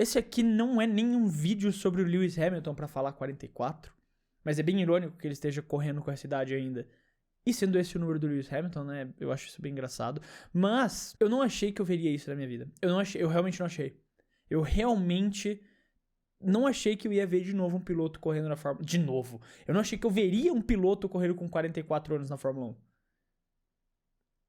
Esse aqui não é nenhum vídeo sobre o Lewis Hamilton pra falar 44, mas é bem irônico que ele esteja correndo com essa idade ainda. E sendo esse o número do Lewis Hamilton, né, eu acho isso bem engraçado. Mas eu não achei que eu veria isso na minha vida. Eu realmente não achei. Eu realmente não achei que eu ia ver de novo um piloto correndo na Fórmula 1. De novo. Eu não achei que eu veria um piloto correndo com 44 anos na Fórmula 1.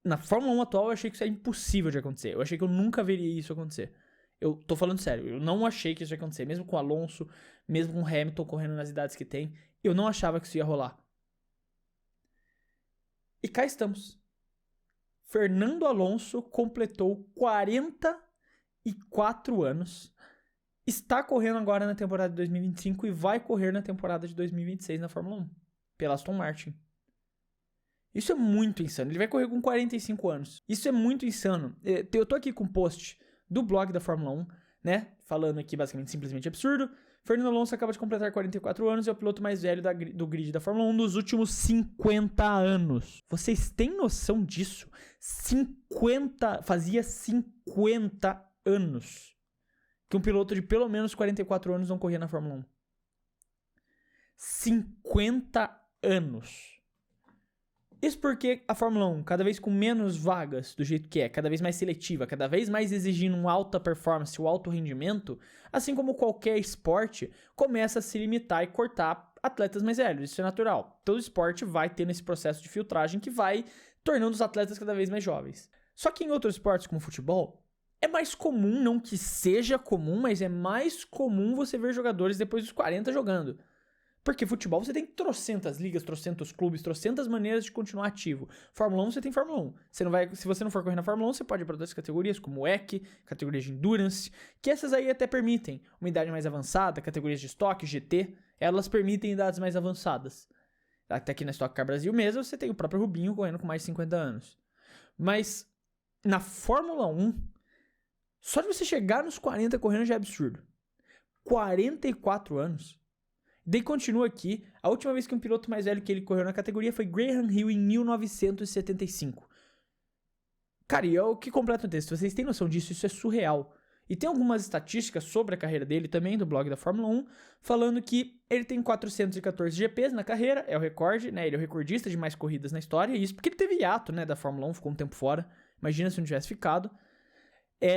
Na Fórmula 1 atual eu achei que isso é impossível de acontecer. Eu achei que eu nunca veria isso acontecer. Eu tô falando sério, eu não achei que isso ia acontecer. Mesmo com o Alonso, mesmo com o Hamilton correndo nas idades que tem, eu não achava que isso ia rolar. E cá estamos. Fernando Alonso completou 44 anos, está correndo agora na temporada de 2025 e vai correr na temporada de 2026 na Fórmula 1, pela Aston Martin. Isso é muito insano. Ele vai correr com 45 anos. Isso é muito insano. Eu tô aqui com um post do blog da Fórmula 1, né? Falando aqui basicamente simplesmente absurdo. Fernando Alonso acaba de completar 44 anos e é o piloto mais velho do grid da Fórmula 1 nos últimos 50 anos. Vocês têm noção disso? Fazia 50 anos que um piloto de pelo menos 44 anos não corria na Fórmula 1. 50 anos. Isso porque a Fórmula 1, cada vez com menos vagas do jeito que é, cada vez mais seletiva, cada vez mais exigindo uma alta performance, um alto rendimento, assim como qualquer esporte, começa a se limitar e cortar atletas mais velhos. Isso é natural. Todo esporte vai tendo esse processo de filtragem que vai tornando os atletas cada vez mais jovens. Só que em outros esportes, como futebol, é mais comum, não que seja comum, mas é mais comum você ver jogadores depois dos 40 jogando. Porque futebol você tem trocentas ligas, trocentos clubes, trocentas maneiras de continuar ativo. Fórmula 1 você tem Fórmula 1. Se você não for correr na Fórmula 1, você pode ir para outras categorias, como WEC, categorias de Endurance, que essas aí até permitem uma idade mais avançada, categorias de Stock, GT, elas permitem idades mais avançadas. Até aqui na Stock Car Brasil mesmo, você tem o próprio Rubinho correndo com mais de 50 anos. Mas na Fórmula 1, só de você chegar nos 40 correndo já é absurdo. 44 anos. Daí continua aqui, a última vez que um piloto mais velho que ele correu na categoria foi Graham Hill em 1975. Cara, e é o que completa o texto, vocês têm noção disso, isso é surreal. E tem algumas estatísticas sobre a carreira dele também, do blog da Fórmula 1, falando que ele tem 414 GPs na carreira, é o recorde, né, ele é o recordista de mais corridas na história, e isso porque ele teve hiato, né, da Fórmula 1, ficou um tempo fora, imagina se não tivesse ficado.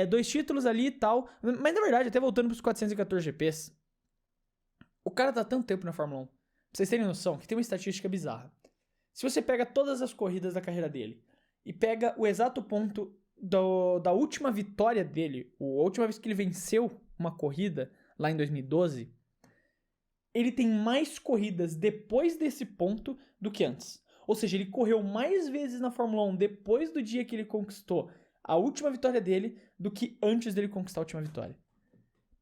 2 títulos ali e tal, mas na verdade, até voltando para os 414 GPs, o cara tá há tanto tempo na Fórmula 1. Pra vocês terem noção que tem uma estatística bizarra. Se você pega todas as corridas da carreira dele e pega o exato ponto da última vitória dele, a última vez que ele venceu uma corrida, lá em 2012, ele tem mais corridas depois desse ponto do que antes. Ou seja, ele correu mais vezes na Fórmula 1 depois do dia que ele conquistou a última vitória dele do que antes dele conquistar a última vitória.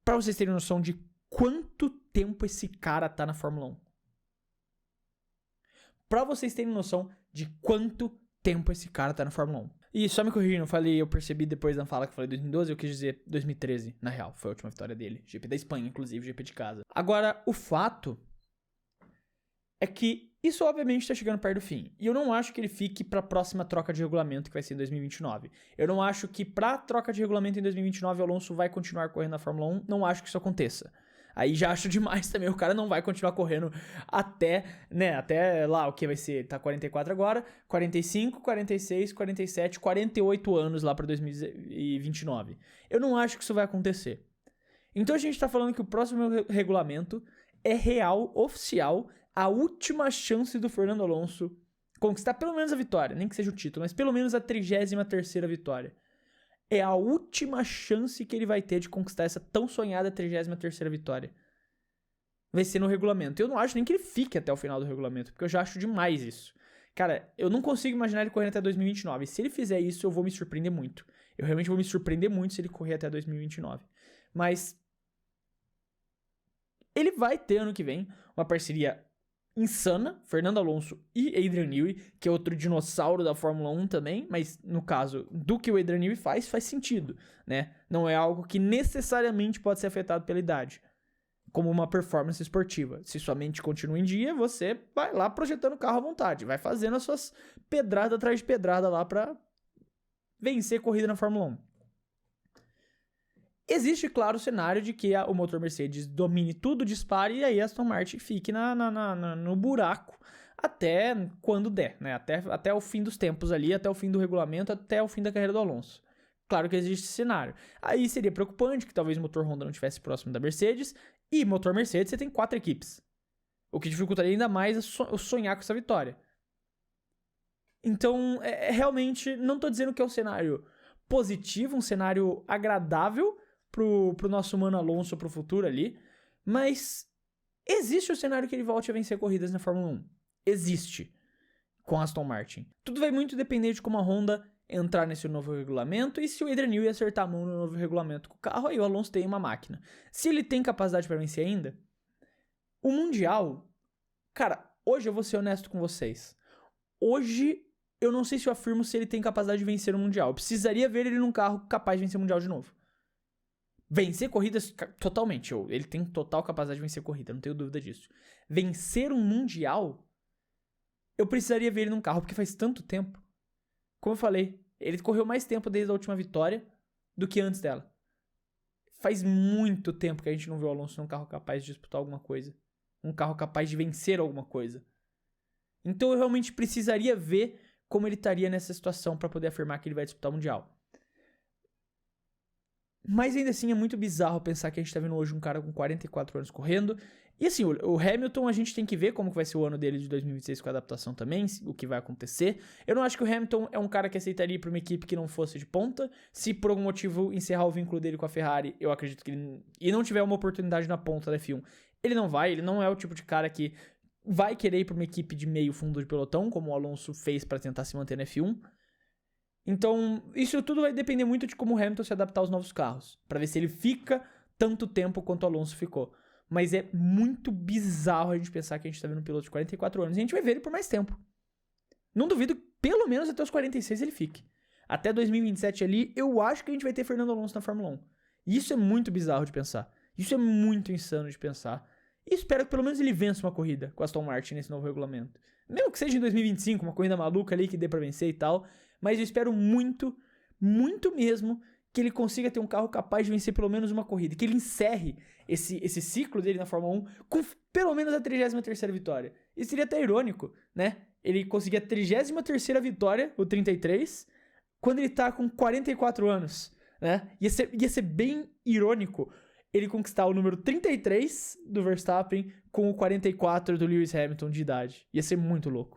Pra vocês terem noção de quanto tempo esse cara tá na Fórmula 1. Pra vocês terem noção de quanto tempo esse cara tá na Fórmula 1. E só me corrigindo, eu percebi depois da fala que eu falei 2012, eu quis dizer 2013, na real. Foi a última vitória dele. GP da Espanha, inclusive, GP de casa. Agora, o fato é que isso obviamente tá chegando perto do fim. E eu não acho que ele fique pra próxima troca de regulamento, que vai ser em 2029. Eu não acho que pra troca de regulamento em 2029 o Alonso vai continuar correndo na Fórmula 1. Não acho que isso aconteça. Aí já acho demais também, o cara não vai continuar correndo até lá, o que vai ser, tá 44 agora, 45, 46, 47, 48 anos lá pra 2029. Eu não acho que isso vai acontecer. Então a gente tá falando que o próximo regulamento é real, oficial, a última chance do Fernando Alonso conquistar pelo menos a vitória, nem que seja o título, mas pelo menos a 33ª vitória. É a última chance que ele vai ter de conquistar essa tão sonhada 33ª vitória. Vai ser no regulamento. Eu não acho nem que ele fique até o final do regulamento, porque eu já acho demais isso. Cara, eu não consigo imaginar ele correndo até 2029. Se ele fizer isso, eu vou me surpreender muito. Eu realmente vou me surpreender muito se ele correr até 2029. Mas ele vai ter ano que vem uma parceria insana, Fernando Alonso e Adrian Newey, que é outro dinossauro da Fórmula 1 também, mas no caso do que o Adrian Newey faz sentido, né? Não é algo que necessariamente pode ser afetado pela idade, como uma performance esportiva. Se sua mente continua em dia, você vai lá projetando o carro à vontade, vai fazendo as suas pedradas atrás de pedrada lá pra vencer corrida na Fórmula 1. Existe, claro, o cenário de que o motor Mercedes domine tudo, dispare, e aí a Aston Martin fique no buraco até quando der, né? Até o fim dos tempos ali, até o fim do regulamento, até o fim da carreira do Alonso. Claro que existe esse cenário. Aí seria preocupante que talvez o motor Honda não estivesse próximo da Mercedes, e motor Mercedes você tem 4 equipes. O que dificultaria ainda mais sonhar com essa vitória. Então, realmente, não tô dizendo que é um cenário positivo, um cenário agradável pro nosso mano Alonso pro futuro ali, mas existe o cenário que ele volte a vencer corridas na Fórmula 1. Existe. Com a Aston Martin. Tudo vai muito depender de como a Honda entrar nesse novo regulamento e se o Adrian Newey acertar a mão no novo regulamento com o carro, aí o Alonso tem uma máquina. Se ele tem capacidade para vencer ainda, o Mundial... Cara, hoje eu vou ser honesto com vocês. Hoje, eu não sei se eu afirmo se ele tem capacidade de vencer o Mundial. Eu precisaria ver ele num carro capaz de vencer o Mundial de novo. Vencer corridas, totalmente. Ele tem total capacidade de vencer corrida, não tenho dúvida disso. Vencer um Mundial, eu precisaria ver ele num carro, porque faz tanto tempo. Como eu falei, ele correu mais tempo desde a última vitória do que antes dela. Faz muito tempo que a gente não vê o Alonso num carro capaz de disputar alguma coisa. Um carro capaz de vencer alguma coisa. Então eu realmente precisaria ver como ele estaria nessa situação para poder afirmar que ele vai disputar o Mundial. Mas ainda assim é muito bizarro pensar que a gente tá vendo hoje um cara com 44 anos correndo. E assim, o Hamilton a gente tem que ver como que vai ser o ano dele de 2026 com a adaptação também, o que vai acontecer. Eu não acho que o Hamilton é um cara que aceitaria ir pra uma equipe que não fosse de ponta. Se por algum motivo encerrar o vínculo dele com a Ferrari, eu acredito que ele... E não tiver uma oportunidade na ponta da F1, ele não vai. Ele não é o tipo de cara que vai querer ir pra uma equipe de meio fundo de pelotão, como o Alonso fez pra tentar se manter na F1. Então, isso tudo vai depender muito de como o Hamilton se adaptar aos novos carros, pra ver se ele fica tanto tempo quanto o Alonso ficou. Mas é muito bizarro a gente pensar que a gente tá vendo um piloto de 44 anos e a gente vai ver ele por mais tempo. Não duvido que pelo menos até os 46 ele fique. Até 2027 ali, eu acho que a gente vai ter Fernando Alonso na Fórmula 1. E isso é muito bizarro de pensar. Isso é muito insano de pensar. E espero que pelo menos ele vença uma corrida com a Aston Martin nesse novo regulamento. Mesmo que seja em 2025, uma corrida maluca ali que dê pra vencer e tal. Mas eu espero muito, muito mesmo que ele consiga ter um carro capaz de vencer pelo menos uma corrida. Que ele encerre esse ciclo dele na Fórmula 1 com pelo menos a 33ª vitória. Isso seria até irônico, né? Ele conseguir a 33ª vitória, o 33, quando ele tá com 44 anos, né? Ia ser bem irônico ele conquistar o número 33 do Verstappen com o 44 do Lewis Hamilton de idade. Ia ser muito louco.